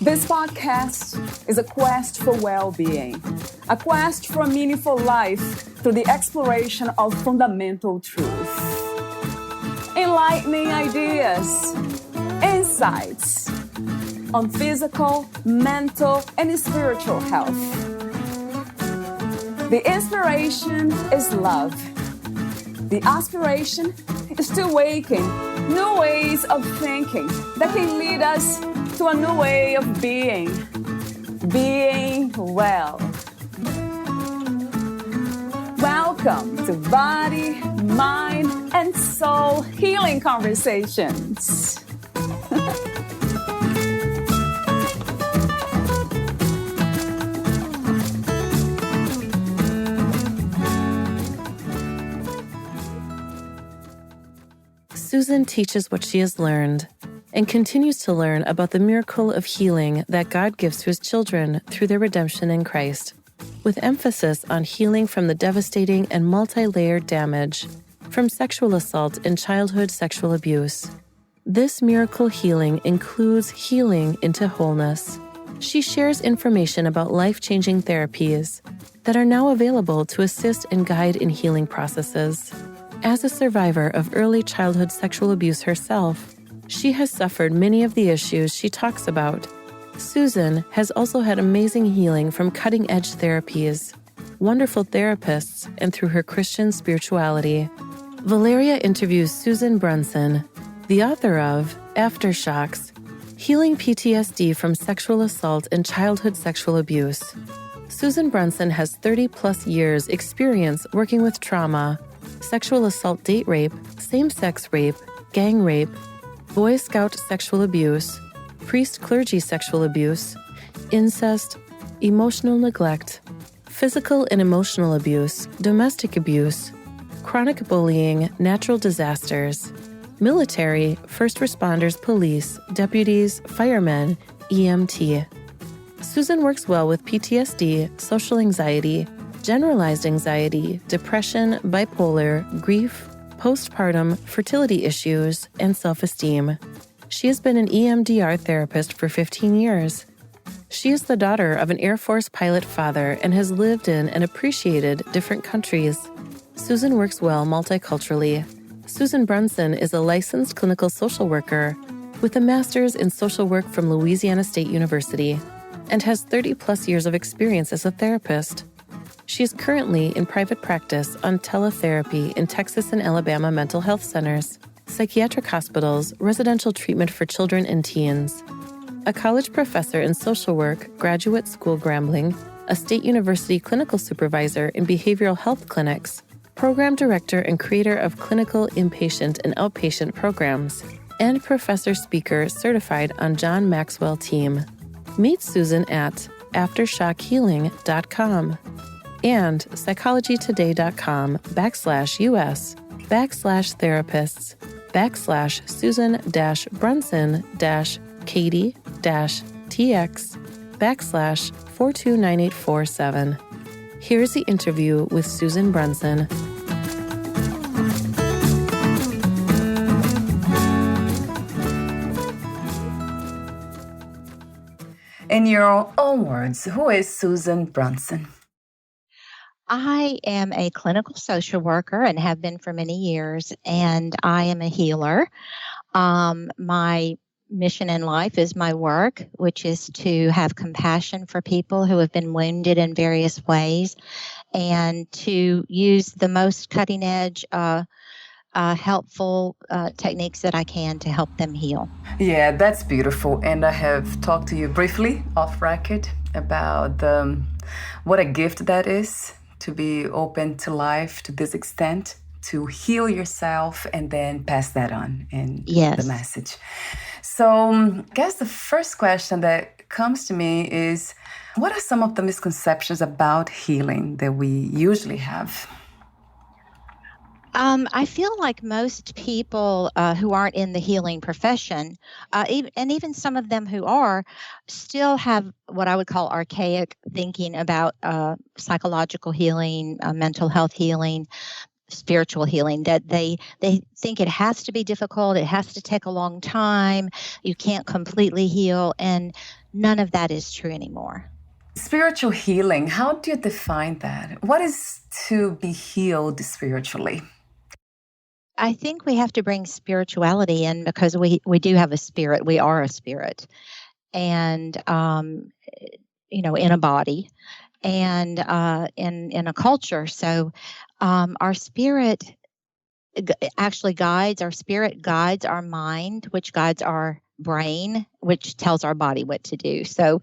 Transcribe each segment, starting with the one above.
This podcast is a quest for well-being, a quest for a meaningful life through the exploration of fundamental truth. Enlightening ideas, insights on physical, mental, and spiritual health. The inspiration is love. The aspiration is to awaken new ways of thinking that can lead us to a new way of being well. Welcome to Body, Mind, and Soul Healing Conversations. Susan teaches what she has learned and continues to learn about the miracle of healing that God gives to His children through their redemption in Christ, with emphasis on healing from the devastating and multi-layered damage from sexual assault and childhood sexual abuse. This miracle healing includes healing into wholeness. She shares information about life-changing therapies that are now available to assist and guide in healing processes. As a survivor of early childhood sexual abuse herself, she has suffered many of the issues she talks about. Susan has also had amazing healing from cutting-edge therapies, wonderful therapists, and through her Christian spirituality. Valeria interviews Susan Brunson, the author of Aftershocks, Healing PTSD from Sexual Assault and Childhood Sexual Abuse. Susan Brunson has 30-plus years experience working with trauma, sexual assault, date rape, same-sex rape, gang rape, Boy Scout sexual abuse, priest-clergy sexual abuse, incest, emotional neglect, physical and emotional abuse, domestic abuse, chronic bullying, natural disasters, military, first responders, police, deputies, firemen, EMT. Susan works well with PTSD, social anxiety, generalized anxiety, depression, bipolar, grief, postpartum, fertility issues, and self-esteem. She has been an EMDR therapist for 15 years. She is the daughter of an Air Force pilot father and has lived in and appreciated different countries. Susan works well multiculturally. Susan Brunson is a licensed clinical social worker with a master's in social work from Louisiana State University and has 30-plus years of experience as a therapist. She is currently in private practice on teletherapy in Texas and Alabama mental health centers, psychiatric hospitals, residential treatment for children and teens. A college professor in social work, graduate school Grambling, a state university clinical supervisor in behavioral health clinics, program director and creator of clinical inpatient and outpatient programs, and professor speaker certified on John Maxwell team. Meet Susan at aftershockhealing.com. and psychologytoday.com/us/Susan-Brunson-Katie-TX/429847. Here's the interview with Susan Brunson. In your own words, who is Susan Brunson? I am a clinical social worker and have been for many years, and I am a healer. My mission in life is my work, which is to have compassion for people who have been wounded in various ways and to use the most cutting-edge, helpful techniques that I can to help them heal. Yeah, that's beautiful. And I have talked to you briefly off record about what a gift that is, to be open to life to this extent, to heal yourself and then pass that on in the message. So I guess the first question that comes to me is, what are some of the misconceptions about healing that we usually have? I feel like most people who aren't in the healing profession, even some of them who are, still have what I would call archaic thinking about psychological healing, mental health healing. spiritual healing, that they think it has to be difficult, it has to take a long time, you can't completely heal, and none of that is true anymore. Spiritual healing, how do you define that? What is to be healed spiritually? I think we have to bring spirituality in because we do have a spirit. We are a spirit, and in a body, and in a culture. So our spirit actually guides our spirit, guides our mind, which guides our brain, which tells our body what to do. So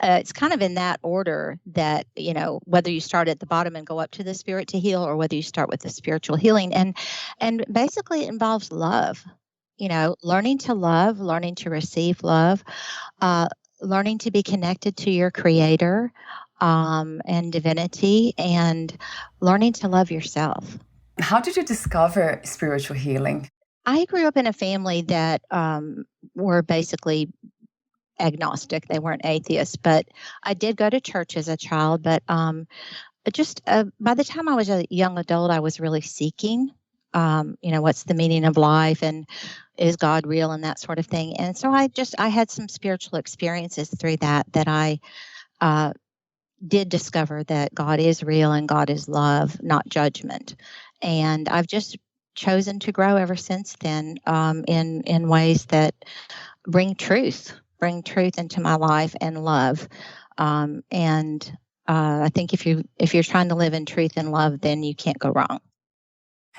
it's kind of in that order that, whether you start at the bottom and go up to the spirit to heal, or whether you start with the spiritual healing. And basically it involves love, learning to love, learning to receive love, learning to be connected to your creator and divinity, and learning to love yourself. How did you discover spiritual healing? I grew up in a family that were basically agnostic. They weren't atheists, but I did go to church as a child. But just by the time I was a young adult, I was really seeking, what's the meaning of life, and is God real, and that sort of thing. And so I had some spiritual experiences through that I did discover that God is real and God is love, not judgment. And I've just chosen to grow ever since then in ways that bring truth into my life and love. I think if you're trying to live in truth and love, then you can't go wrong.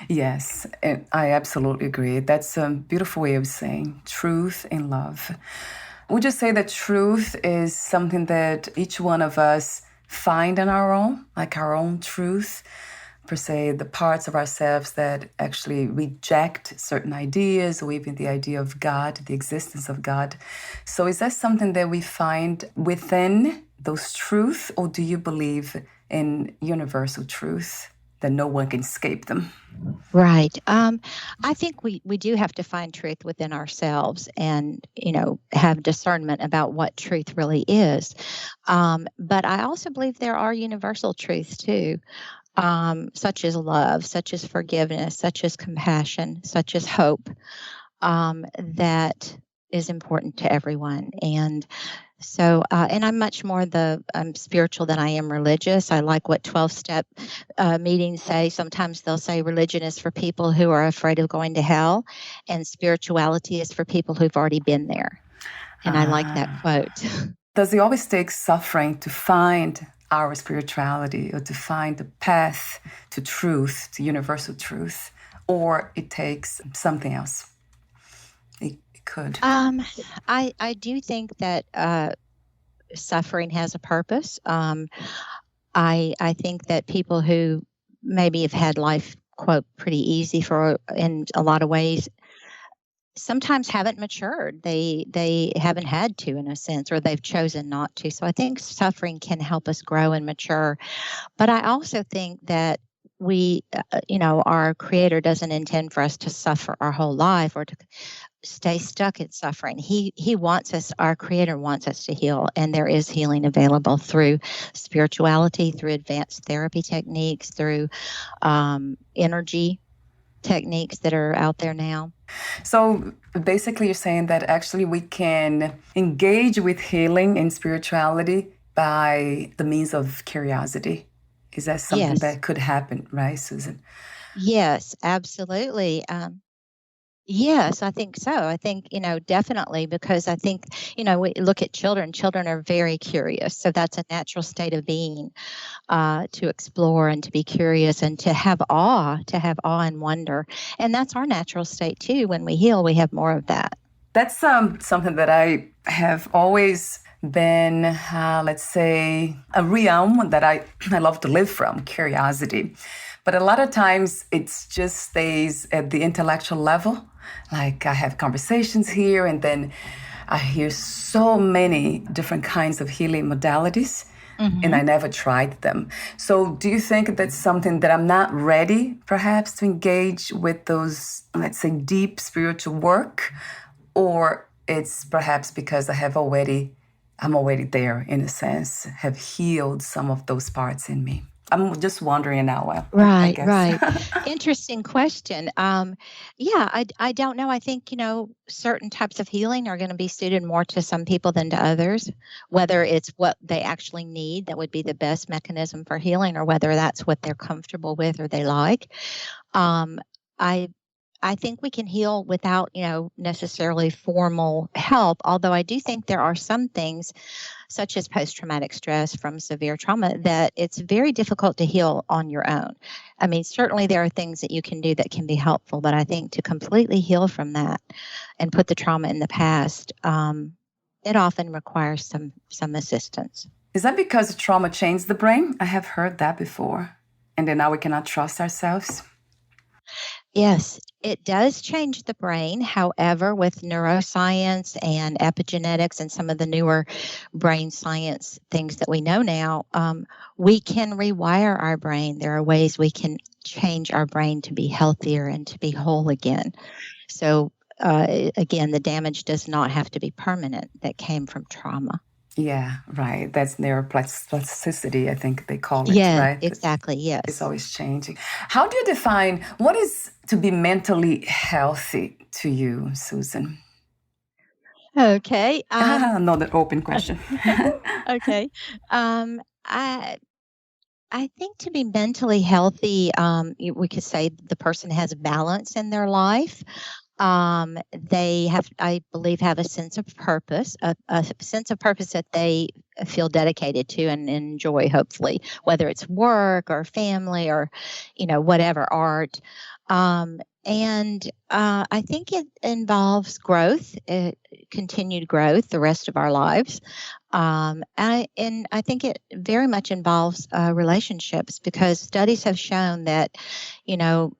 Yes, I absolutely agree. That's a beautiful way of saying truth and love. Would you say that truth is something that each one of us find in our own, like our own truth, per se, the parts of ourselves that actually reject certain ideas, or even the idea of God, the existence of God? So is that something that we find within those truths, or do you believe in universal truth that no one can escape them? Right. I think we do have to find truth within ourselves and, have discernment about what truth really is. But I also believe there are universal truths too, such as love, such as forgiveness, such as compassion, such as hope, that is important to everyone. And so, and I'm much more spiritual than I am religious. I like what 12-step meetings say. Sometimes they'll say religion is for people who are afraid of going to hell, and spirituality is for people who've already been there. And I like that quote. Does it always take suffering to find our spirituality, or to find the path to truth, to universal truth, or it takes something else? It could. I do think that suffering has a purpose. I think that people who maybe have had life, quote, pretty easy in a lot of ways, sometimes haven't matured. They haven't had to, in a sense, or they've chosen not to. So I think suffering can help us grow and mature. But I also think that our Creator doesn't intend for us to suffer our whole life, or to stay stuck in suffering. He wants us, our Creator wants us to heal, and there is healing available through spirituality, through advanced therapy techniques, through energy techniques that are out there now. So basically you're saying that actually we can engage with healing and spirituality by the means of curiosity. Is that something that could happen, right, Susan? Yes, absolutely. Yes, I think so. I think, definitely, because I think, we look at children. Children are very curious. So that's a natural state of being, to explore and to be curious and to have awe and wonder. And that's our natural state too. When we heal, we have more of that. That's something that I have always been, let's say, a realm that I love to live from, curiosity. But a lot of times it just stays at the intellectual level. Like I have conversations here, and then I hear so many different kinds of healing modalities, and I never tried them. So do you think that's something that I'm not ready, perhaps, to engage with those, let's say, deep spiritual work? Or it's perhaps because I'm already there, in a sense, have healed some of those parts in me? I'm just wondering now, I Right, guess. right. Interesting question. I don't know. I think, certain types of healing are going to be suited more to some people than to others, whether it's what they actually need that would be the best mechanism for healing, or whether that's what they're comfortable with or they like. Um, I I think we can heal without, necessarily formal help, although I do think there are some things such as post-traumatic stress from severe trauma that it's very difficult to heal on your own. I mean, certainly there are things that you can do that can be helpful, but I think to completely heal from that and put the trauma in the past, it often requires some assistance. Is that because the trauma changed the brain? I have heard that before. And then now we cannot trust ourselves. Yes, it does change the brain. However, with neuroscience and epigenetics and some of the newer brain science things that we know now, we can rewire our brain. There are ways we can change our brain to be healthier and to be whole again. So, again, the damage does not have to be permanent that came from trauma. Yeah, right. That's neuroplasticity, I think they call it, Yeah, right? exactly. It's Yes. always changing. How do you define what is to be mentally healthy to you, Susan? Okay. Another open question. Okay. Um, I I think to be mentally healthy, we could say the person has balance in their life. They have, I believe, have a sense of purpose, a sense of purpose that they feel dedicated to and enjoy, hopefully, whether it's work or family or, whatever, art. And I think it involves growth, continued growth the rest of our lives. And I think it very much involves relationships, because studies have shown that,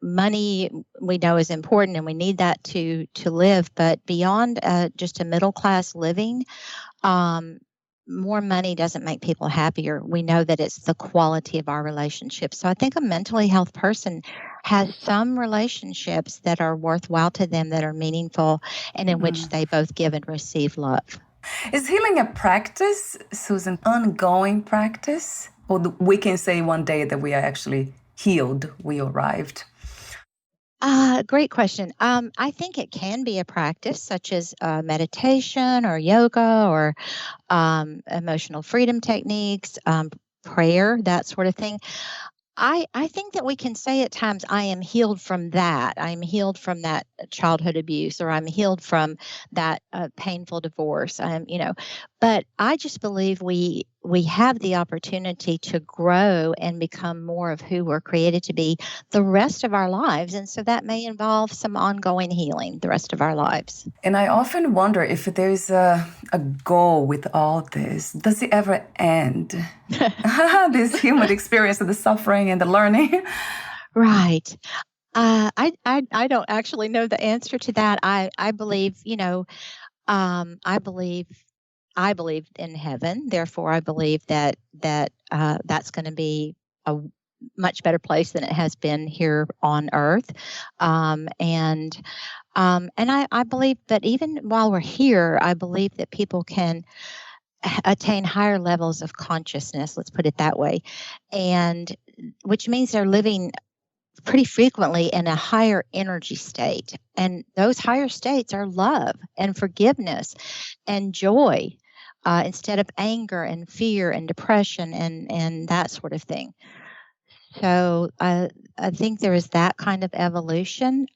money we know is important and we need that to live, but beyond just a middle class living, um, more money doesn't make people happier. We know that it's the quality of our relationships. So I think a mentally health person has some relationships that are worthwhile to them, that are meaningful, and in which they both give and receive love. Is healing a practice, Susan, ongoing practice? Or we can say one day that we are actually healed, we arrived? Great question. I think it can be a practice such as meditation or yoga or emotional freedom techniques, prayer, that sort of thing. I think that we can say at times, I am healed from that. I'm healed from that childhood abuse, or I'm healed from that painful divorce. But I just believe we have the opportunity to grow and become more of who we're created to be the rest of our lives. And so that may involve some ongoing healing the rest of our lives. And I often wonder if there's a goal with all this. Does it ever end? This human experience of the suffering and the learning? Right. I don't actually know the answer to that. I believe, I believe in heaven. Therefore, I believe that that's going to be a much better place than it has been here on earth. And I believe that even while we're here, I believe that people can attain higher levels of consciousness, let's put it that way, and which means they're living pretty frequently in a higher energy state. And those higher states are love and forgiveness and joy, instead of anger and fear and depression and that sort of thing. So I think there is that kind of evolution.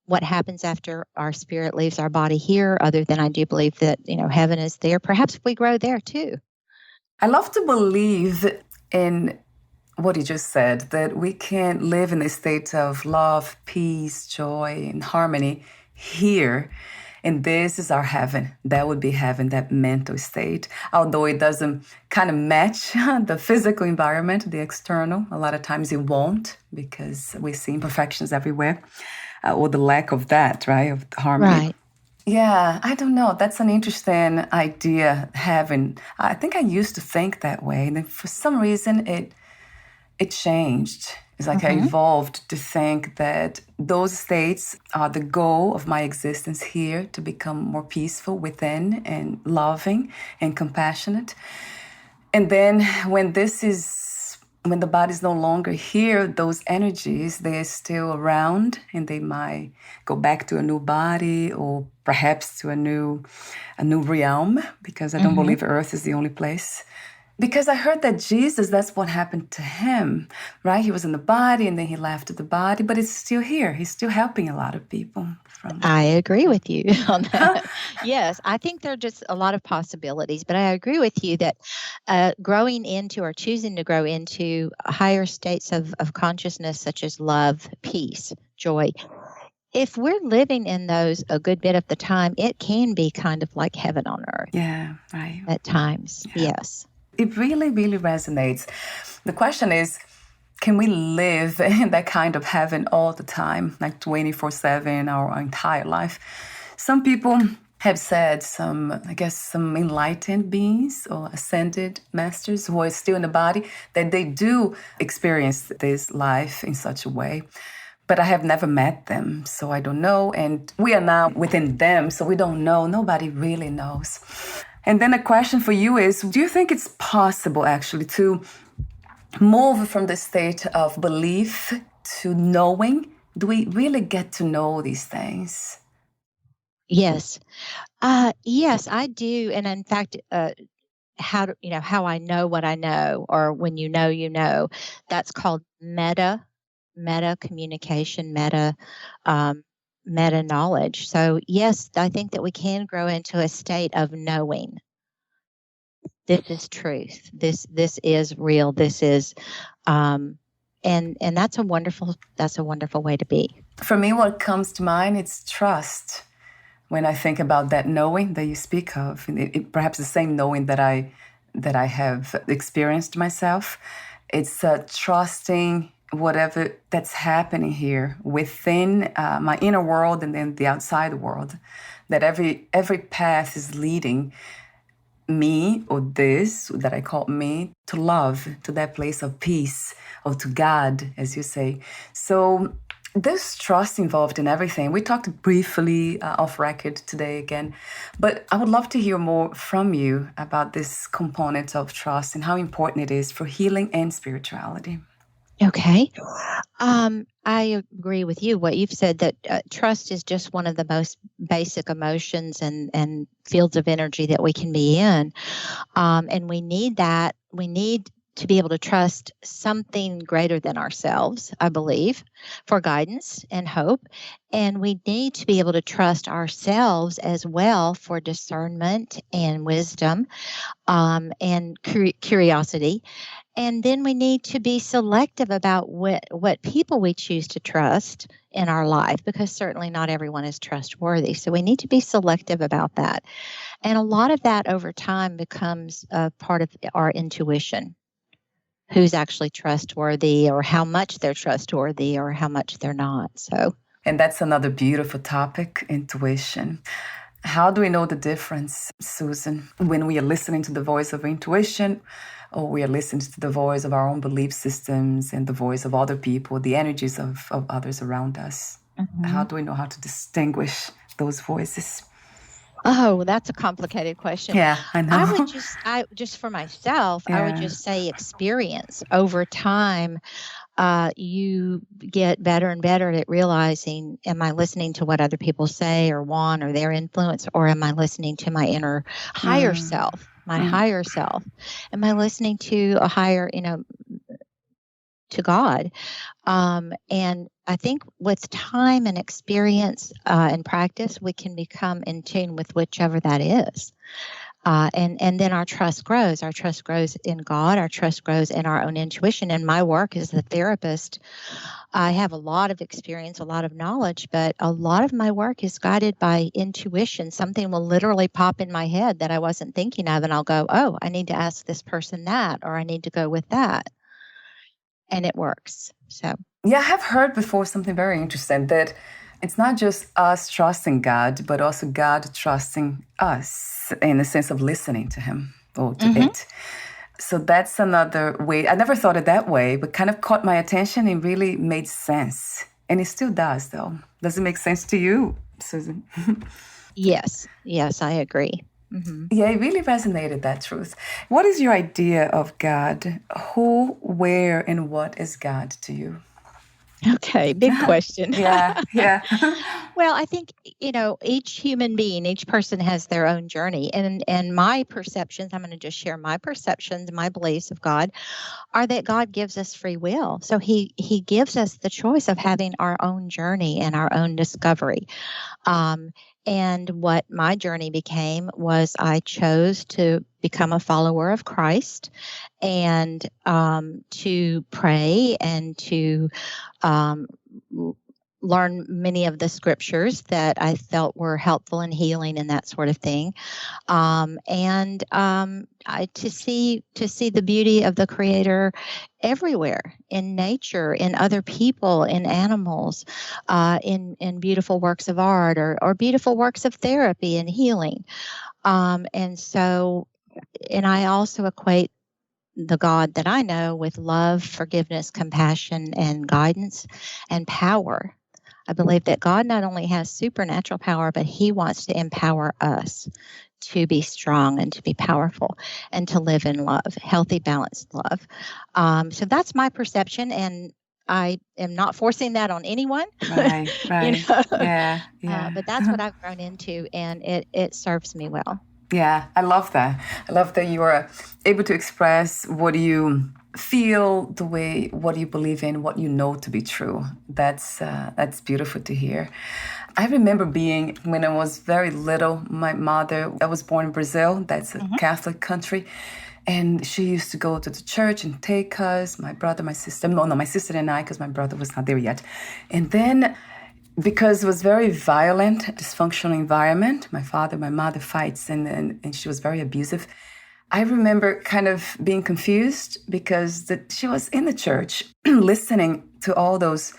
What happens after our spirit leaves our body here, other than I do believe that, heaven is there. Perhaps we grow there too. I love to believe in what you just said, that we can live in a state of love, peace, joy, and harmony here. And this is our heaven. That would be heaven, that mental state. Although it doesn't kind of match the physical environment, the external. A lot of times it won't, because we see imperfections everywhere, or the lack of that, right, of harmony. Right. Yeah, I don't know. That's an interesting idea, heaven. I think I used to think that way. And then for some reason, it changed. It's like I evolved to think that those states are the goal of my existence here, to become more peaceful within and loving and compassionate. And then when this is when the body's no longer here, those energies, they are still around, and they might go back to a new body or perhaps to a new realm, because I don't believe Earth is the only place. Because I heard that Jesus, that's what happened to him, right? He was in the body and then he left the body, but it's still here. He's still helping a lot of people. I agree with you on that. Yes, I think there are just a lot of possibilities, but I agree with you that growing into or choosing to grow into higher states of consciousness, such as love, peace, joy, if we're living in those a good bit of the time, it can be kind of like heaven on earth. Yeah, right. At times, yes. It really, really resonates. The question is, can we live in that kind of heaven all the time, like 24/7, our entire life? Some people have said, some enlightened beings or ascended masters who are still in the body, that they do experience this life in such a way. But I have never met them, so I don't know. And we are now within them, so we don't know. Nobody really knows. And then a question for you is, do you think it's possible actually to move from the state of belief to knowing? Do we really get to know these things? Yes. Yes, I do. And in fact, how I know what I know, or when you know, that's called meta communication, meta knowledge. So yes, I think that we can grow into a state of knowing. This is truth. This is real. This is, and that's a wonderful way to be. For me, what comes to mind is trust. When I think about that knowing that you speak of, perhaps the same knowing that I have experienced myself, it's trusting whatever that's happening here within my inner world and then the outside world, that every path is leading me, or this that I call me, to love, to that place of peace, or to God, as you say. So there's trust involved in everything. We talked briefly off record today again, but I would love to hear more from you about this component of trust and how important it is for healing and spirituality. Okay. I agree with you, what you've said, that trust is just one of the most basic emotions and fields of energy that we can be in. And we need that. We need to be able to trust something greater than ourselves, I believe, for guidance and hope. And we need to be able to trust ourselves as well for discernment and wisdom, and curiosity. And then we need to be selective about what people we choose to trust in our life, because certainly not everyone is trustworthy. So we need to be selective about that. And a lot of that over time becomes a part of our intuition. Who's actually trustworthy, or how much they're trustworthy, or how much they're not. And that's another beautiful topic, intuition. How do we know the difference, Susan, when we are listening to the voice of intuition, or we are listening to the voice of our own belief systems and the voice of other people, the energies of others around us? Mm-hmm. How do we know how to distinguish those voices? Oh, that's a complicated question. Yeah, I know. I just for myself, I would just say experience. Over time, you get better and better at realizing, am I listening to what other people say or want, or their influence, or am I listening to my inner higher self, higher self? Am I listening to a higher, to God? And I think with time and experience and practice, we can become in tune with whichever that is. And then our trust grows. Our trust grows in God. Our trust grows in our own intuition. And my work as a therapist, I have a lot of experience, a lot of knowledge, but a lot of my work is guided by intuition. Something will literally pop in my head that I wasn't thinking of, and I'll go, oh, I need to ask this person that, or I need to go with that. And it works. So, yeah, I have heard before something very interesting, that it's not just us trusting God, but also God trusting us in the sense of listening to Him or to it. So that's another way. I never thought it that way, but kind of caught my attention and really made sense. And it still does, though. Does it make sense to you, Susan? Yes, I agree. Yeah, it really resonated, that truth. What is your idea of God? Who, where, and what is God to you? Okay, big question. Yeah, yeah. Well, I think, each human being, each person has their own journey. And my perceptions, I'm going to just share my perceptions, my beliefs of God, are that God gives us free will. So he gives us the choice of having our own journey and our own discovery. And what my journey became was I chose to become a follower of Christ and to pray and to um, learn many of the scriptures that I felt were helpful in healing and that sort of thing. To see the beauty of the Creator everywhere, in nature, in other people, in animals, in beautiful works of art or beautiful works of therapy and healing. And I also equate the God that I know with love, forgiveness, compassion, and guidance and power. I believe that God not only has supernatural power, but He wants to empower us to be strong and to be powerful and to live in love, healthy, balanced love. So that's my perception, and I am not forcing that on anyone. Right, right. Yeah, yeah. But that's what I've grown into, and it serves me well. Yeah, I love that. I love that you are able to express what you feel, what you believe in, what you know to be true. That's beautiful to hear. I remember being, when I was very little, my mother, I was born in Brazil, that's a Catholic country, and she used to go to the church and take us, my brother, my sister, my sister and I, because my brother was not there yet. And then, because it was very violent, dysfunctional environment, my father, my mother fights, and she was very abusive. I remember kind of being confused because she was in the church listening to all those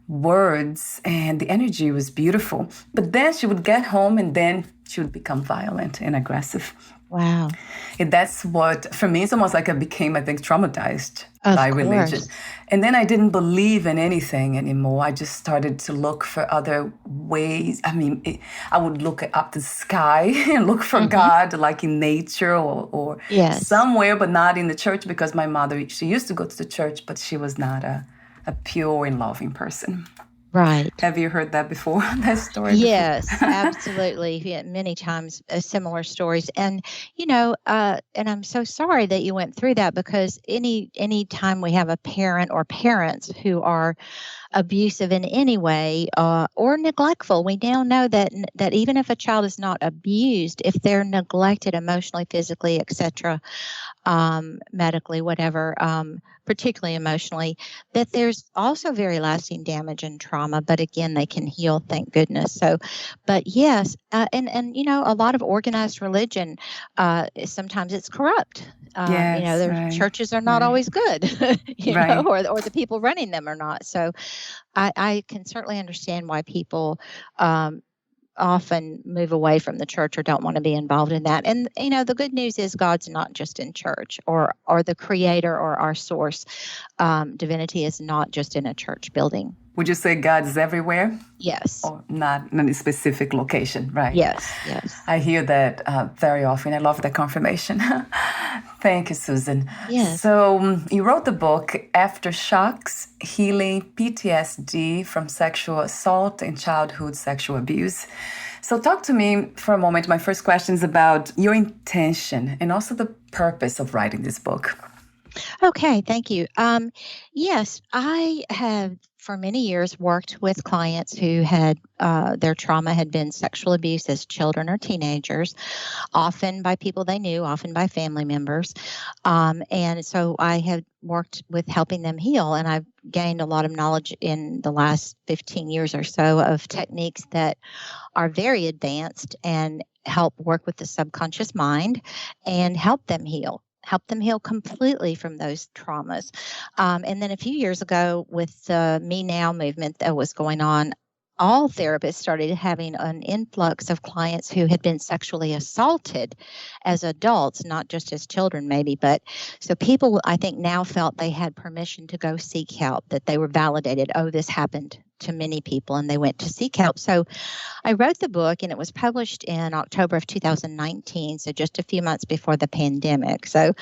words, and the energy was beautiful. But then she would get home and then she would become violent and aggressive. Wow. And that's what, for me, it's almost like I became, I think, traumatized by Of religion. course. And then I didn't believe in anything anymore. I just started to look for other ways. I mean, I would look up the sky and look for God, like in nature or Yes. somewhere, but not in the church, because my mother, she used to go to the church, but she was not a pure and loving person. Right. Have you heard that before, that story? Yes, absolutely. Yeah, many times similar stories. And, and I'm so sorry that you went through that, because any time we have a parent or parents who are abusive in any way or neglectful, we now know that even if a child is not abused, if they're neglected emotionally, physically, etc., medically, whatever, particularly emotionally, that there's also very lasting damage and trauma. But again, they can heal, thank goodness. So, but yes, and a lot of organized religion, sometimes it's corrupt. Yes, Their right, churches are not right, always good, right. or the people running them are not. So, I can certainly understand why people often move away from the church or don't want to be involved in that. And the good news is God's not just in church or the creator or our source. Divinity is not just in a church building. Would you say God is everywhere? Yes. Or not in any specific location, right? Yes, yes. I hear that very often. I love that confirmation. Thank you, Susan. Yes. So you wrote the book, Aftershocks, Healing PTSD from Sexual Assault and Childhood Sexual Abuse. So talk to me for a moment. My first question is about your intention and also the purpose of writing this book. Okay, thank you. Yes, I have for many years worked with clients who had their trauma had been sexual abuse as children or teenagers, often by people they knew, often by family members. And so I have worked with helping them heal, and I've gained a lot of knowledge in the last 15 years or so of techniques that are very advanced and help work with the subconscious mind and help them heal completely from those traumas. And then a few years ago, with the Me Now movement that was going on all therapists started having an influx of clients who had been sexually assaulted as adults, not just as children maybe. But so people, I think, now felt they had permission to go seek help, that they were validated. Oh, this happened to many people, and they went to seek help. So I wrote the book, and it was published in October of 2019, so just a few months before the pandemic. So,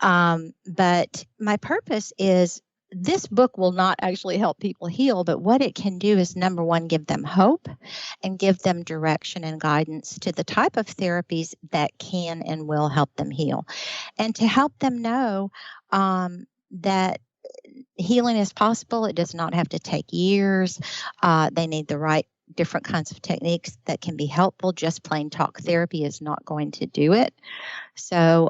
but my purpose is, this book will not actually help people heal, but what it can do is, number one, give them hope and give them direction and guidance to the type of therapies that can and will help them heal, and to help them know that healing is possible. It does not have to take years. They need the right different kinds of techniques that can be helpful. Just plain talk therapy is not going to do it. So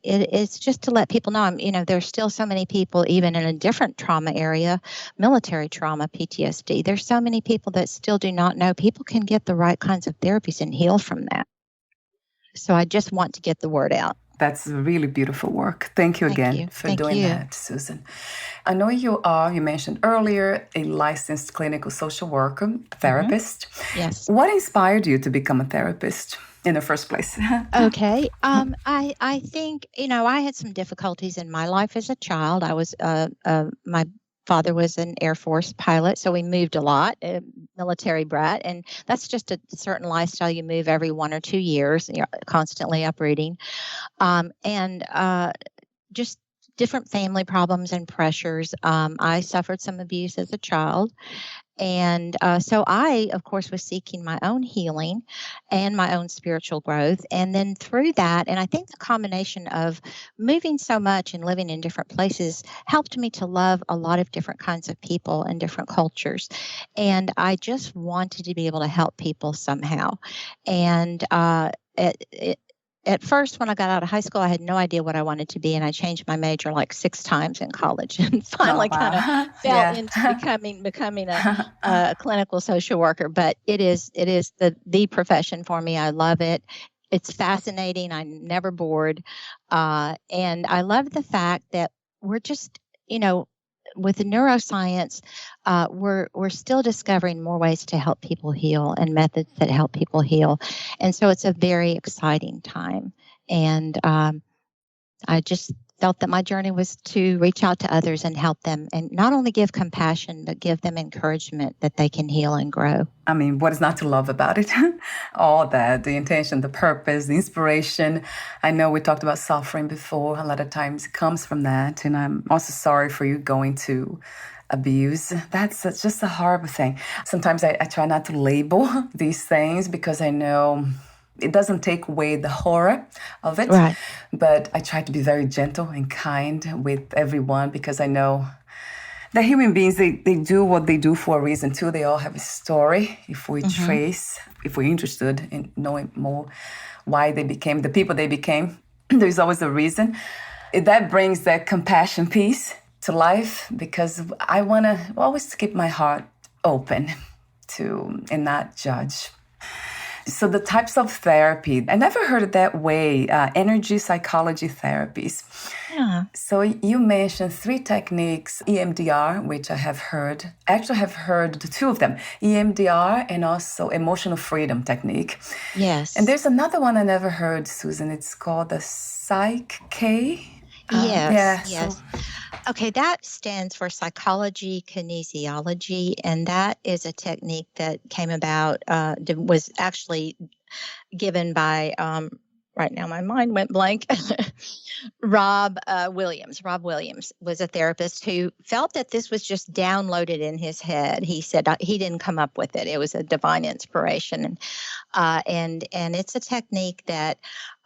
it's just to let people know, there's still so many people, even in a different trauma area, military trauma, PTSD. There's so many people that still do not know people can get the right kinds of therapies and heal from that. So I just want to get the word out. That's really beautiful work. Thank you again for doing that, Susan. I know you mentioned earlier, a licensed clinical social worker, therapist. Mm-hmm. Yes. What inspired you to become a therapist in the first place? Okay. I think, I had some difficulties in my life as a child. I was, my father was an Air Force pilot, so we moved a lot, a military brat, and that's just a certain lifestyle. You move every 1 or 2 years, you're constantly uprooting, and just different family problems and pressures. I suffered some abuse as a child. And so I, of course, was seeking my own healing and my own spiritual growth. And then through that, and I think the combination of moving so much and living in different places helped me to love a lot of different kinds of people and different cultures. And I just wanted to be able to help people somehow. And at first, when I got out of high school, I had no idea what I wanted to be, and I changed my major like 6 times in college, and finally kind of fell into becoming a clinical social worker. But it is the profession for me. I love it. It's fascinating. I'm never bored, and I love the fact that we're just, with the neuroscience, we're still discovering more ways to help people heal and methods that help people heal. And so it's a very exciting time. And I just felt that my journey was to reach out to others and help them, and not only give compassion, but give them encouragement that they can heal and grow. I mean, what is not to love about it? All that, the intention, the purpose, the inspiration. I know we talked about suffering before. A lot of times it comes from that. And I'm also sorry for you going to abuse. That's just a horrible thing. Sometimes I try not to label these things because I know it doesn't take away the horror of it. Right. But I try to be very gentle and kind with everyone because I know that human beings, they do what they do for a reason too. They all have a story. If we trace, if we're interested in knowing more why they became the people they became, there's always a reason. That brings that compassion piece to life because I want to always keep my heart open to and not judge. So the types of therapy, I never heard it that way, energy psychology therapies. Yeah. So you mentioned 3 techniques, EMDR, which I have heard. Actually, I have heard the 2 of them, EMDR and also emotional freedom technique. Yes. And there's another one I never heard, Susan. It's called the Psych-K. Yes. So Okay, that stands for psychology kinesiology, and that is a technique that came about, was actually given by, right now my mind went blank, Rob Williams. Rob Williams was a therapist who felt that this was just downloaded in his head. He said he didn't come up with it. It was a divine inspiration. And it's a technique that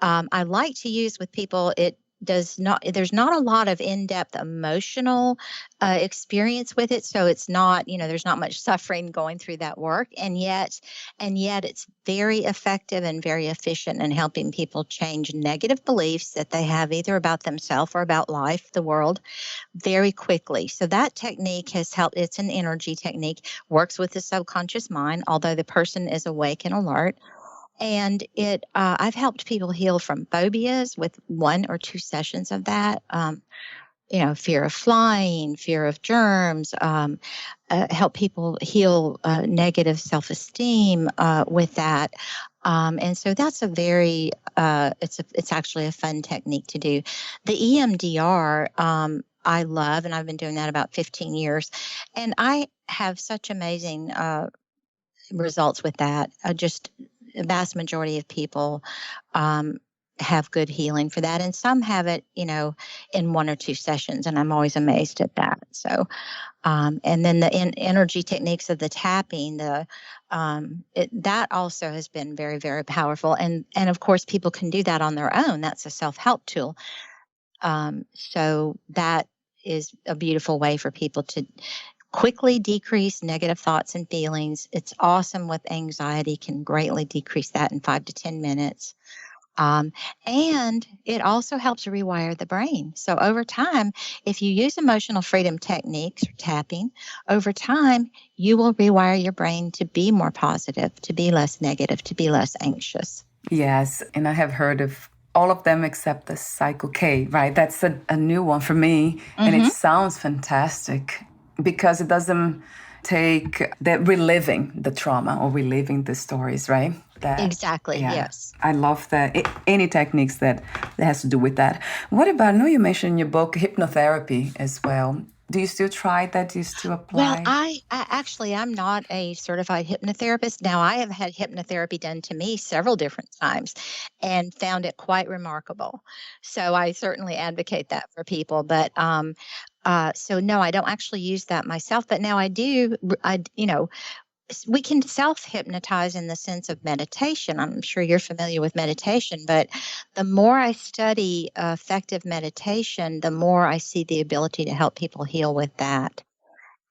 I like to use with people. There's not a lot of in-depth emotional experience with it. So it's not, there's not much suffering going through that work. And yet it's very effective and very efficient in helping people change negative beliefs that they have either about themselves or about life, the world, very quickly. So that technique has helped. It's an energy technique, works with the subconscious mind, although the person is awake and alert. And I've helped people heal from phobias with 1 or 2 sessions of that. fear of flying, fear of germs, help people heal negative self-esteem with that. And so that's a very, it's actually a fun technique to do. The EMDR, I love, and I've been doing that about 15 years. And I have such amazing results with that. Just a vast majority of people have good healing for that. And some have it, in 1 or 2 sessions. And I'm always amazed at that. So, and then the energy techniques of the tapping, that also has been very, very powerful. And of course, people can do that on their own. That's a self-help tool. So that is a beautiful way for people to quickly decrease negative thoughts and feelings. It's awesome with anxiety, can greatly decrease that in 5 to 10 minutes. And it also helps rewire the brain. So over time, if you use emotional freedom techniques or tapping, over time, you will rewire your brain to be more positive, to be less negative, to be less anxious. Yes, and I have heard of all of them except the Cycle K, right? That's a new one for me, and it sounds fantastic because it doesn't take that reliving the trauma or reliving the stories, right? Exactly, yes. I love that. Any techniques that has to do with that. What about, I know you mentioned in your book, hypnotherapy as well. Do you still try that? Do you still apply? Well, I actually, I'm not a certified hypnotherapist. Now, I have had hypnotherapy done to me several different times and found it quite remarkable. So I certainly advocate that for people. But so no, I don't actually use that myself. But now I do. We can self-hypnotize in the sense of meditation. I'm sure you're familiar with meditation, but the more I study effective meditation, the more I see the ability to help people heal with that.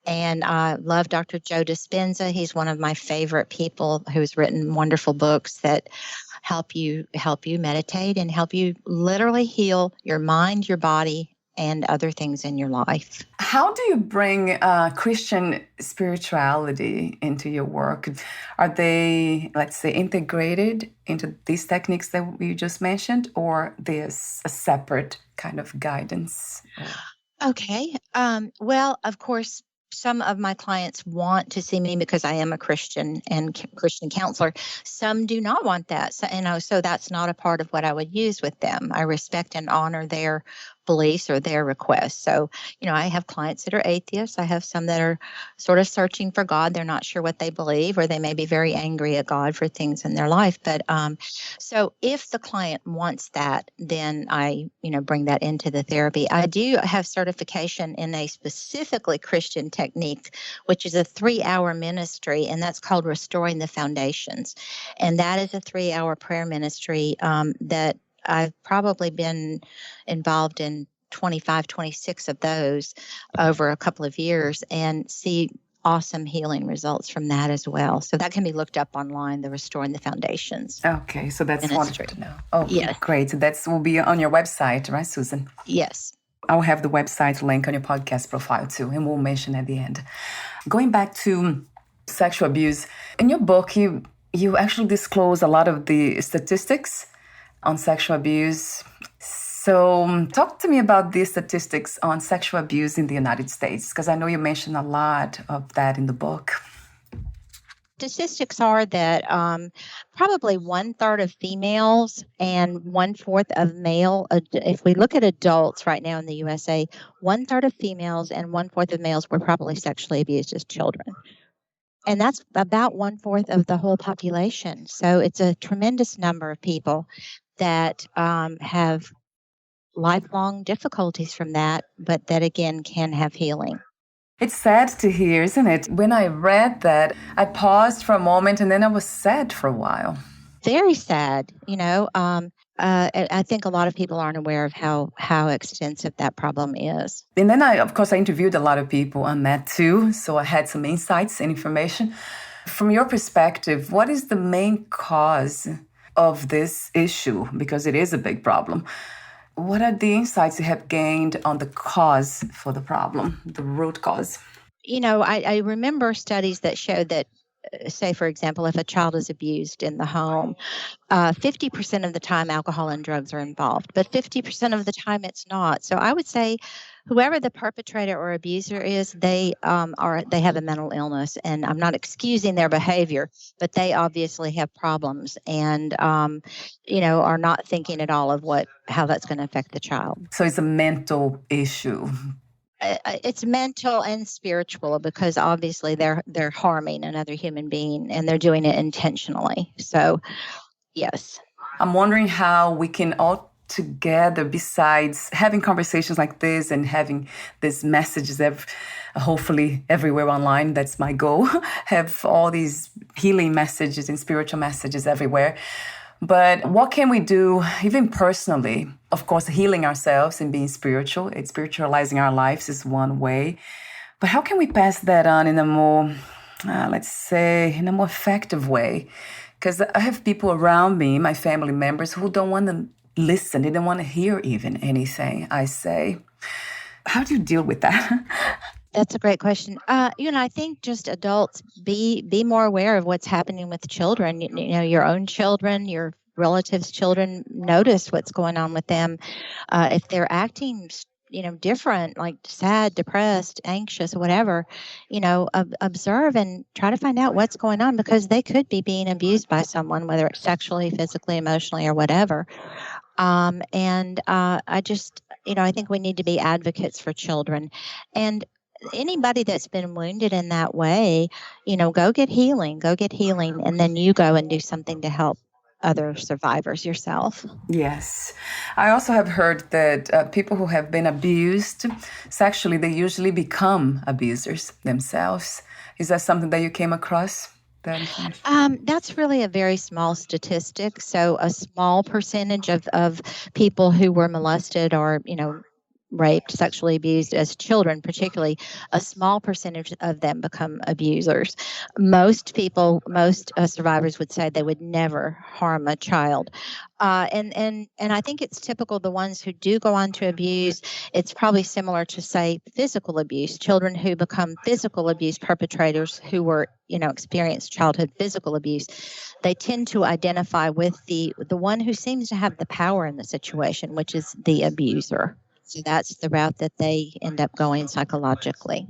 And I love Dr. Joe Dispenza. He's one of my favorite people who's written wonderful books that help you meditate and help you literally heal your mind, your body, and other things in your life. How do you bring Christian spirituality into your work? Are they, let's say, integrated into these techniques that you just mentioned, or there's a separate kind of guidance? Okay. Well, of course, some of my clients want to see me because I am a Christian and Christian counselor. Some do not want that. So that's not a part of what I would use with them. I respect and honor their beliefs or their requests. So, I have clients that are atheists. I have some that are sort of searching for God. They're not sure what they believe, or they may be very angry at God for things in their life. But so if the client wants that, then I, bring that into the therapy. I do have certification in a specifically Christian technique, which is a 3-hour ministry, and that's called Restoring the Foundations. And that is a 3-hour prayer ministry that I've probably been involved in 25, 26 of those over a couple of years and see awesome healing results from that as well. So that can be looked up online, the Restoring the Foundations. Okay, so that's ministry. wonderful to know. Oh, yes. Great. So that will be on your website, right, Susan? Yes. I'll have the website link on your podcast profile too, and we'll mention at the end. Going back to sexual abuse, in your book, you actually disclose a lot of the statistics on sexual abuse. So talk to me about the statistics on sexual abuse in the United States, because I know you mentioned a lot of that in the book. Statistics are that probably 1/3 of females and 1/4 of male, if we look at adults right now in the USA, 1/3 of females and 1/4 of males were probably sexually abused as children. And that's about 1/4 of the whole population. So it's a tremendous number of people that have lifelong difficulties from that, but that again can have healing. It's sad to hear, isn't it? When I read that, I paused for a moment and then I was sad for a while. Very sad. I think a lot of people aren't aware of how extensive that problem is. And then I interviewed a lot of people on that too. So I had some insights and information. From your perspective, what is the main cause of this issue? Because it is a big problem. What are the insights you have gained on the cause for the problem, the root cause? I remember studies that show that, say, for example, if a child is abused in the home, 50% of the time alcohol and drugs are involved, but 50% of the time it's not. So I would say whoever the perpetrator or abuser is, they have a mental illness, and I'm not excusing their behavior, but they obviously have problems, and are not thinking at all of how that's going to affect the child. So it's a mental issue. It's mental and spiritual, because obviously they're harming another human being, and they're doing it intentionally. So, yes. I'm wondering how we can all together, besides having conversations like this and having these messages hopefully everywhere online, that's my goal, have all these healing messages and spiritual messages everywhere. But what can we do, even personally? Of course, healing ourselves and being spiritual, spiritualizing our lives is one way. But how can we pass that on in a more, let's say, in a more effective way? Because I have people around me, my family members, who don't want to listen. They don't want to hear even anything I say. How do you deal with that? That's a great question. I think just adults be more aware of what's happening with children. Your own children, your relatives' children. Notice what's going on with them. If they're acting, different, like sad, depressed, anxious, whatever, observe and try to find out what's going on, because they could be being abused by someone, whether it's sexually, physically, emotionally, or whatever. I think we need to be advocates for children. And anybody that's been wounded in that way, go get healing, and then you go and do something to help other survivors yourself. Yes. I also have heard that people who have been abused sexually, they usually become abusers themselves. Is that something that you came across? That's really a very small statistic. So a small percentage of people who were molested or, raped, sexually abused as children, particularly, a small percentage of them become abusers. Most survivors would say they would never harm a child. And I think it's typical, the ones who do go on to abuse, it's probably similar to, say, physical abuse. Children who become physical abuse perpetrators who were, experienced childhood physical abuse, they tend to identify with the one who seems to have the power in the situation, which is the abuser. So that's the route that they end up going psychologically.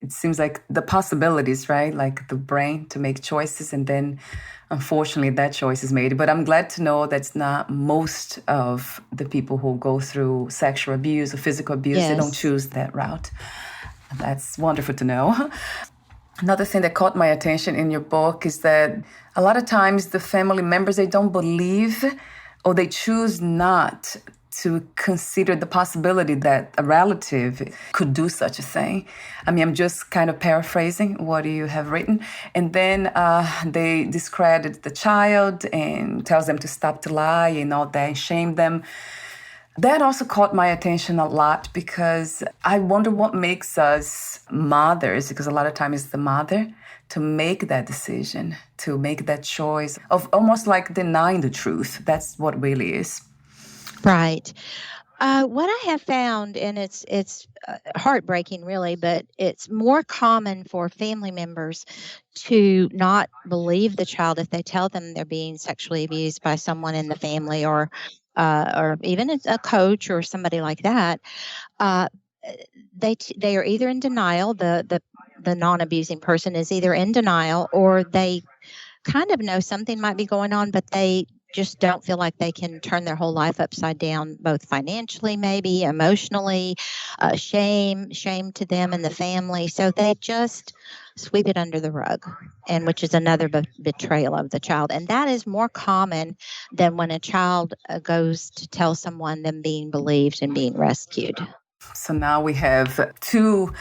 It seems like the possibilities, right? Like the brain to make choices, and then unfortunately that choice is made. But I'm glad to know that's not most of the people who go through sexual abuse or physical abuse. Yes. They don't choose that route. That's wonderful to know. Another thing that caught my attention in your book is that a lot of times the family members, they don't believe, or they choose not to consider the possibility that a relative could do such a thing. I mean, I'm just kind of paraphrasing what you have written. And then they discredit the child and tells them to stop to lie and all that, and shame them. That also caught my attention a lot, because I wonder what makes us mothers, because a lot of times it's the mother, to make that decision, to make that choice of almost like denying the truth. That's what really is. Right. What I have found, and it's heartbreaking, really, but it's more common for family members to not believe the child if they tell them they're being sexually abused by someone in the family, or even a coach or somebody like that. They are either in denial. The non-abusing person is either in denial, or they kind of know something might be going on, but they just don't feel like they can turn their whole life upside down, both financially, maybe emotionally, shame to them and the family. So they just sweep it under the rug, and which is another betrayal of the child. And that is more common than when a child goes to tell someone them being believed and being rescued. So now we have two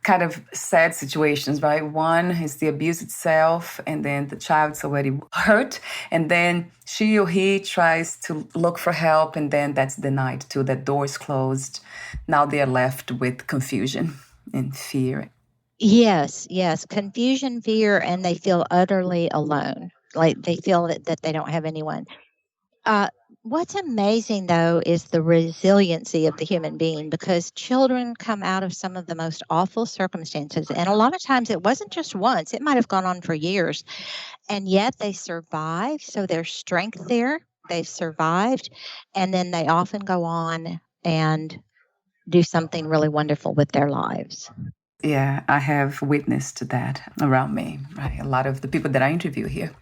kind of sad situations, right? One is the abuse itself, and then the child's already hurt, and then she or he tries to look for help, and then that's denied too. That door is closed. Now they're left with confusion and fear. Yes. Confusion, fear, and they feel utterly alone. Like they feel that they don't have anyone. What's amazing, though, is the resiliency of the human being, because children come out of some of the most awful circumstances. And a lot of times it wasn't just once, it might have gone on for years. And yet they survive. So there's strength there. They've survived. And then they often go on and do something really wonderful with their lives. Yeah, I have witnessed that around me, right? A lot of the people that I interview here,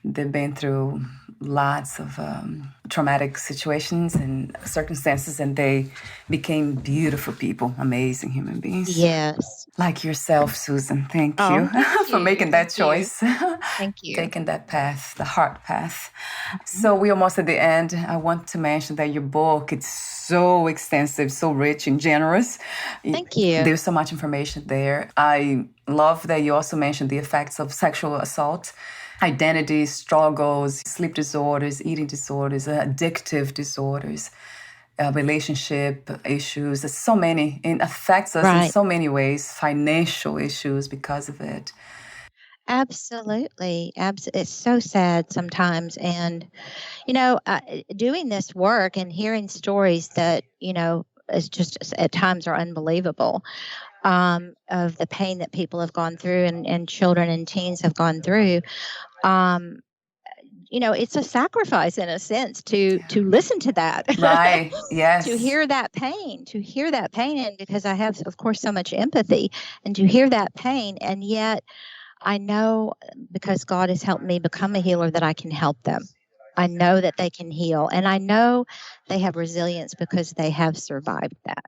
they've been through lots of traumatic situations and circumstances, and they became beautiful people, amazing human beings. Yes. Like yourself, Susan. Thank you Oh, thank for you. making that Thank you. choice, Thank you. taking that path, the heart path. So we're almost at the end. I want to mention that your book, it's so extensive, so rich and generous. Thank you. There's so much information there. I love that you also mentioned the effects of sexual assault, identity struggles, sleep disorders, eating disorders, addictive disorders, relationship issues. There's so many. It affects us in so many ways, financial issues because of it. Absolutely. It's so sad sometimes. And, doing this work and hearing stories that, is just at times are unbelievable, of the pain that people have gone through and children and teens have gone through. It's a sacrifice in a sense to listen to that. Right. Yes. to hear that pain, and because I have, of course, so much empathy, and to hear that pain, and yet I know, because God has helped me become a healer, that I can help them. I know that they can heal, and I know they have resilience because they have survived that.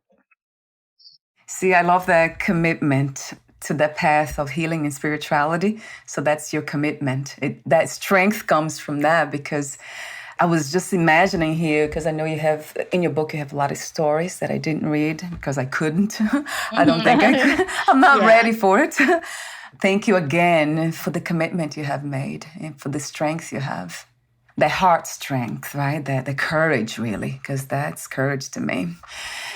See, I love that commitment to the path of healing and spirituality. So that's your commitment. That strength comes from that, because I was just imagining here, because I know you have, in your book, you have a lot of stories that I didn't read because I couldn't. I don't think I could. I'm not ready for it. Thank you again for the commitment you have made and for the strength you have. The heart strength, right? The courage, really, because that's courage to me.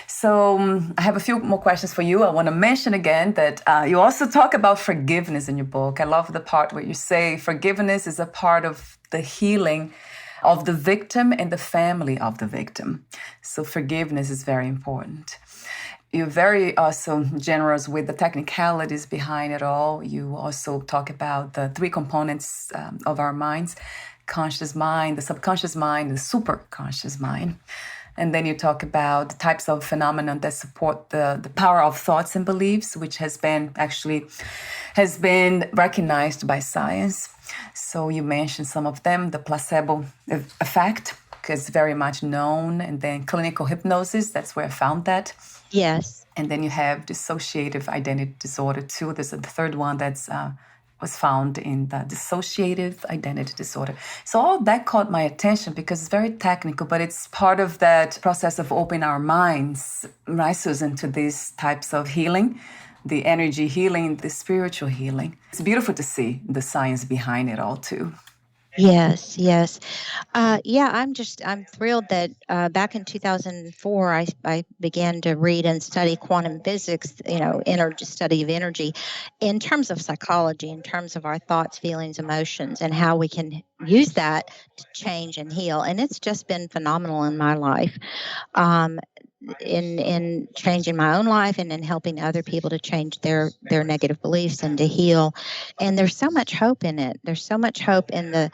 So I have a few more questions for you. I want to mention again that you also talk about forgiveness in your book. I love the part where you say forgiveness is a part of the healing of the victim and the family of the victim. So forgiveness is very important. You're very also generous with the technicalities behind it all. You also talk about the three components of our minds: conscious mind, the subconscious mind, the superconscious mind. And then you talk about the types of phenomena that support the power of thoughts and beliefs, which has been recognized by science. So you mentioned some of them: the placebo effect, because it's very much known, and then clinical hypnosis, that's where I found that. Yes. And then you have dissociative identity disorder too. There's the third one that's was found in the dissociative identity disorder. So all that caught my attention because it's very technical, but it's part of that process of opening our minds, right, Susan, to these types of healing, the energy healing, the spiritual healing. It's beautiful to see the science behind it all too. Yes. I'm thrilled that back in 2004, I began to read and study quantum physics, study of energy in terms of psychology, in terms of our thoughts, feelings, emotions, and how we can use that to change and heal. And it's just been phenomenal in my life. In changing my own life and in helping other people to change their negative beliefs and to heal. And there's so much hope in it. There's so much hope in the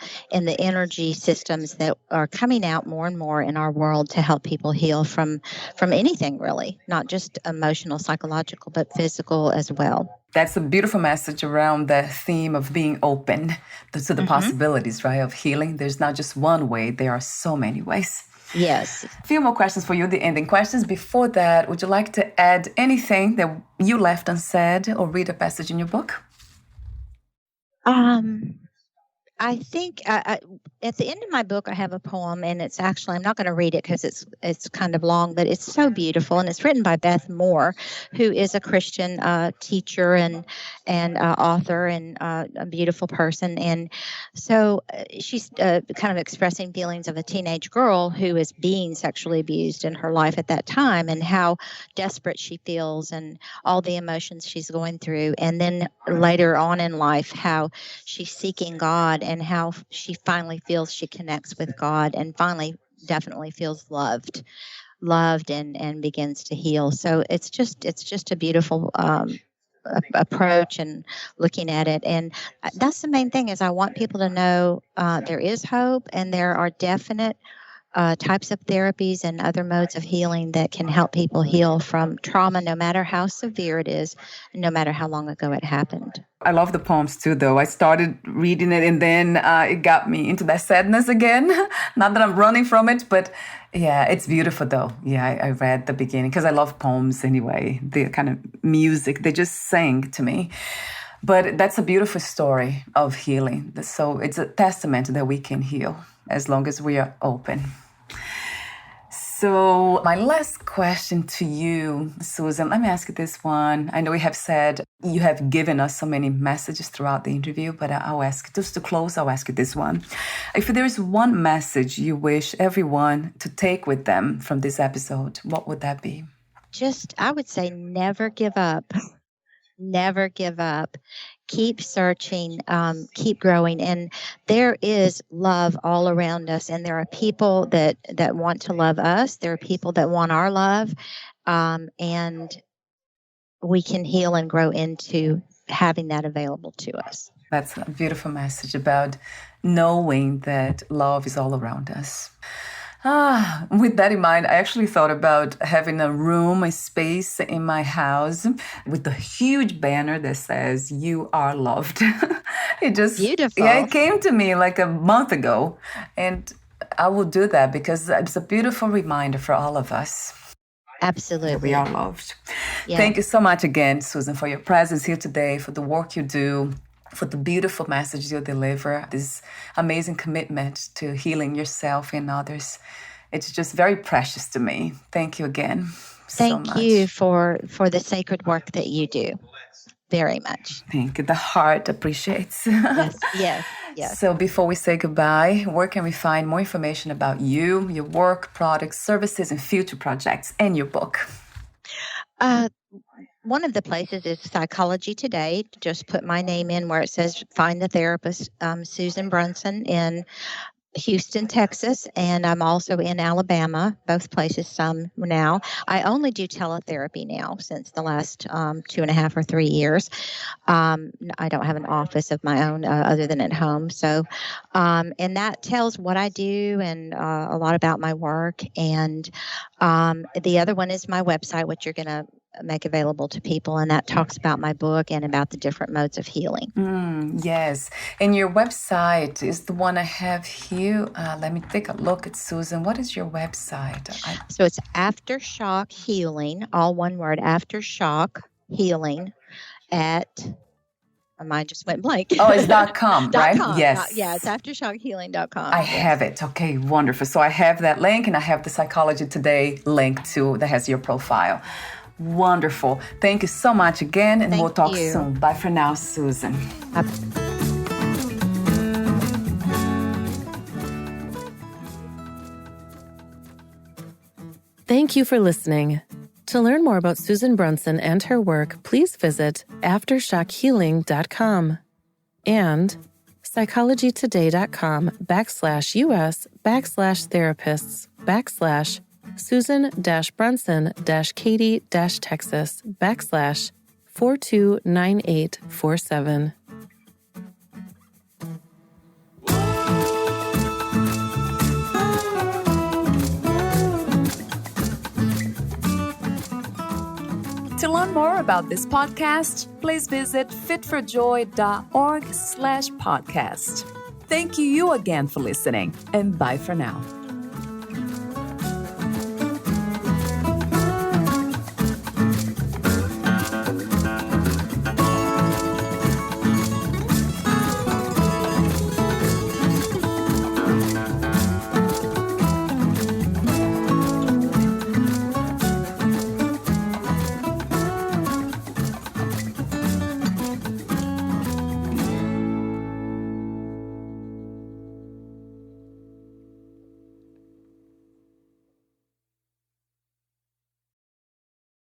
energy systems that are coming out more and more in our world to help people heal from anything, really, not just emotional, psychological, but physical as well. That's a beautiful message around the theme of being open to the possibilities, right, of healing. There's not just one way. There are so many ways. Yes. A few more questions for you, the ending questions. Before that, would you like to add anything that you left unsaid or read a passage in your book? I think at the end of my book, I have a poem, and it's actually, I'm not going to read it because it's kind of long, but it's so beautiful, and it's written by Beth Moore, who is a Christian teacher and author and a beautiful person. And so she's kind of expressing feelings of a teenage girl who is being sexually abused in her life at that time, and how desperate she feels and all the emotions she's going through. And then later on in life, how she's seeking God, and how she finally feels she connects with God, and finally definitely feels loved and begins to heal. So it's just a beautiful approach and looking at it. And that's the main thing, is I want people to know there is hope, and there are definite types of therapies and other modes of healing that can help people heal from trauma, no matter how severe it is, no matter how long ago it happened. I love the poems too, though. I started reading it and then it got me into that sadness again. Not that I'm running from it, but yeah, it's beautiful though. Yeah, I read the beginning because I love poems anyway. The kind of music, they just sing to me. But that's a beautiful story of healing. So it's a testament that we can heal as long as we are open. So my last question to you, Susan, let me ask you this one. I know you have said you have given us so many messages throughout the interview, but I'll ask, just to close, I'll ask you this one. If there is one message you wish everyone to take with them from this episode, what would that be? I would say never give up. Never give up. Keep searching, keep growing. And there is love all around us. And there are people that want to love us. There are people that want our love. And we can heal and grow into having that available to us. That's a beautiful message about knowing that love is all around us. With that in mind, I actually thought about having a space in my house with a huge banner that says, "You are loved." It just, beautiful. Yeah, it came to me like a month ago. And I will do that because it's a beautiful reminder for all of us. Absolutely. We are loved. Yeah. Thank you so much again, Susan, for your presence here today, for the work you do, for the beautiful message you deliver, this amazing commitment to healing yourself and others. It's just very precious to me. Thank you again so much. Thank you for the sacred work that you do. Very much. Thank you. The heart appreciates. Yes. So before we say goodbye, where can we find more information about you, your work, products, services, and future projects, and your book? One of the places is Psychology Today. Just put my name in where it says Find the Therapist, Susan Brunson in Houston, Texas, and I'm also in Alabama, both places some now. I only do teletherapy now since the last 2.5 or 3 years. I don't have an office of my own other than at home. So, and that tells what I do and a lot about my work. And the other one is my website, which you're going to make available to people, and that talks about my book and about the different modes of healing. Yes, and your website is the one I have here. Let me take a look at Susan. What is your website? So it's Aftershock Healing, all one word, Aftershock Healing at... My mind just went blank. Oh, it's .com, right? .com. Yes. Yeah, it's aftershockhealing.com. I have it. Okay, wonderful. So I have that link, and I have the Psychology Today link too that has your profile. Wonderful. Thank you so much again, and we'll talk soon. Bye for now, Susan. Thank you for listening. To learn more about Susan Brunson and her work, please visit aftershockhealing.com and psychologytoday.com/us/therapists/Susan-Brunson-Katie-Texas/429847. To learn more about this podcast, please visit fitforjoy.org/podcast. Thank you again for listening, and bye for now.